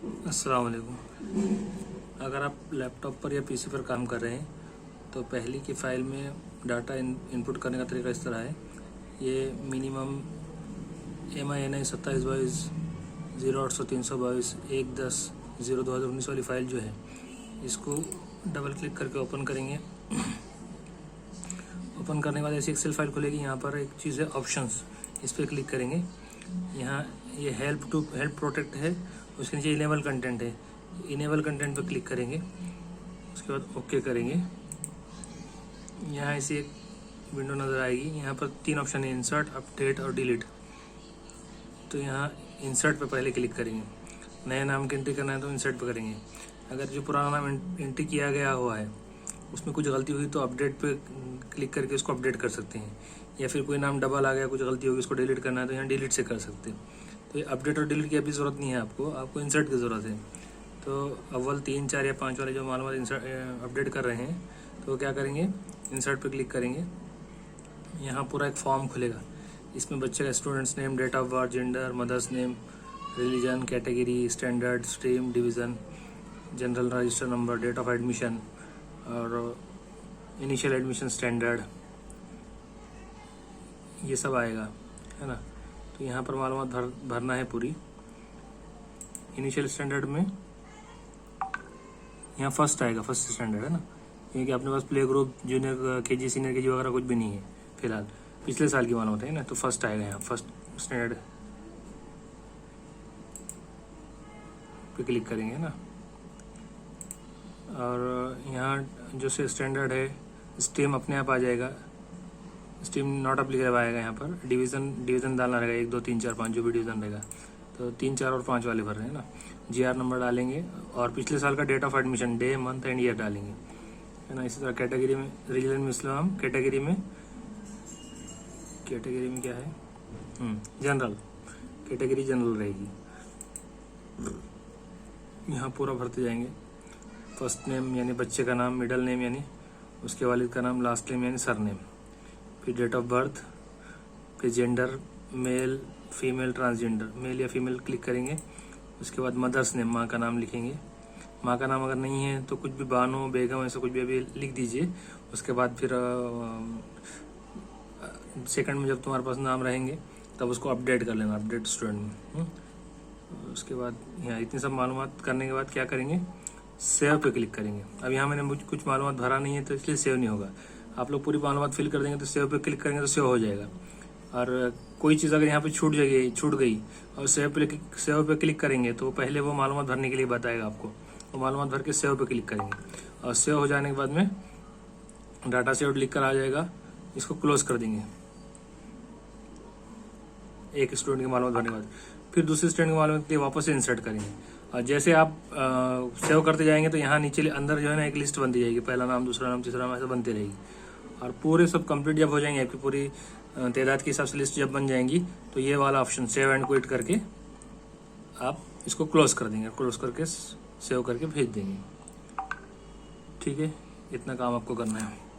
अस्सलाम वालेकुम। अगर आप लैपटॉप पर या पीसी पर काम कर रहे हैं तो पहली की फ़ाइल में डाटा इनपुट करने का तरीका इस तरह है। ये मिनिमम MINI 27/22/0/822/1/10/0/2019 वाली फ़ाइल जो है, इसको डबल क्लिक करके ओपन करेंगे। ओपन करने के बाद ऐसी एक्सेल फाइल खुलेगी। यहाँ पर एक चीज़ है ऑप्शंस, इस पर क्लिक करेंगे। यहाँ ये हेल्प प्रोटेक्ट है, उसके नीचे इनेबल कंटेंट है। इनेबल कंटेंट पर क्लिक करेंगे, उसके बाद ओके करेंगे। यहाँ ऐसी एक विंडो नज़र आएगी। यहाँ पर 3 ऑप्शन है, इंसर्ट, अपडेट और डिलीट। तो यहाँ इंसर्ट पे पहले क्लिक करेंगे। नया नाम की एंट्री करना है तो इंसर्ट पे करेंगे। अगर जो पुराना नाम एंट्री किया गया हुआ है उसमें कुछ गलती हुई तो अपडेट पे क्लिक करके उसको अपडेट कर सकते हैं, या फिर कोई नाम डबल आ गया, कुछ गलती होगी, उसको डिलीट करना है तो यहाँ डिलीट से कर सकते हैं। तो ये अपडेट और डिलीट की अभी ज़रूरत नहीं है, आपको इंसर्ट की ज़रूरत है। तो अव्वल 3, 4 या 5 वाले जो मालूमात इंसर्ट अपडेट कर रहे हैं तो क्या करेंगे, इंसर्ट पे क्लिक करेंगे। यहाँ पूरा एक फॉर्म खुलेगा। इसमें बच्चे का student's name, date of birth, gender, mother's name, religion, category, standard, stream, division, general register number, date of admission और इनिशियल एडमिशन स्टैंडर्ड, ये सब आएगा, है ना। तो यहाँ पर मालूमात भरना है पूरी। इनिशियल स्टैंडर्ड में यहाँ फर्स्ट आएगा, फर्स्ट स्टैंडर्ड है ना, क्योंकि अपने पास play group, junior KG, senior KG वगैरह कुछ भी नहीं है फिलहाल, पिछले साल की मालूमात है ना। तो फर्स्ट आएगा, यहाँ फर्स्ट स्टैंडर्ड पे क्लिक करेंगे ना। और यहाँ जो से स्टैंडर्ड है, स्ट्रीम अपने आप आ जाएगा, स्ट्रीम नॉट अप्लीकेबल आएगा। यहाँ पर डिवीज़न डालना रहेगा, 1 2 3 4 5 जो भी डिवीज़न रहेगा। तो 3 4 और 5 वाले भर रहे हैं ना। GR नंबर डालेंगे और पिछले साल का date of admission, day, month and year डालेंगे, है ना। इसी तरह कैटेगरी में रिलीजन मुस्लिम, कैटेगरी में क्या है, जनरल, कैटेगरी जनरल रहेगी। यहाँ पूरा भरते जाएंगे। फर्स्ट नेम यानी बच्चे का नाम, मिडल नेम यानी उसके वालिद का नाम, लास्ट नेम यानी सर नेम, फिर डेट ऑफ बर्थ, फिर gender, male, female, transgender, male या फीमेल क्लिक करेंगे। उसके बाद मदर्स नेम, माँ का नाम लिखेंगे। माँ का नाम अगर नहीं है तो कुछ भी, बानो, बेगम, ऐसा कुछ भी अभी लिख दीजिए। उसके बाद फिर सेकंड में जब तुम्हारे पास नाम रहेंगे तब उसको अपडेट कर लेना, अपडेट स्टूडेंट में। उसके बाद यहाँ इतनी सब मालूमात करने के बाद क्या करेंगे, सेव पे क्लिक करेंगे। अब यहाँ मैंने कुछ मालूमात भरा नहीं है तो इसलिए सेव नहीं होगा। आप लोग पूरी मालूमात फिल कर देंगे तो सेव पे क्लिक करेंगे तो सेव हो जाएगा। और कोई चीज़ अगर यहाँ पे छूट गई और सेव पे क्लिक करेंगे तो पहले वो मालूमात भरने के लिए बताएगा आपको। वो मालूमात भर के सेव पे क्लिक करेंगे और सेव हो जाने के बाद में डाटा सेव लिख कर आ जाएगा। इसको क्लोज कर देंगे एक स्टूडेंट की मालूमात भरने के बाद। फिर दूसरे स्टूडेंट की मालूमात के लिए वापस से इंसर्ट करेंगे। और जैसे आप सेव करते जाएंगे तो यहाँ नीचे अंदर जो है ना एक लिस्ट बनती जाएगी, पहला नाम, दूसरा नाम, तीसरा नाम, ऐसा बनती रहेगी। और पूरे सब कंप्लीट जब हो जाएंगे, आपकी पूरी तादाद के हिसाब से लिस्ट जब बन जाएंगी तो ये वाला ऑप्शन सेव एंड क्विट करके आप इसको क्लोज कर देंगे। क्लोज करके सेव करके भेज देंगे। ठीक है, इतना काम आपको करना है।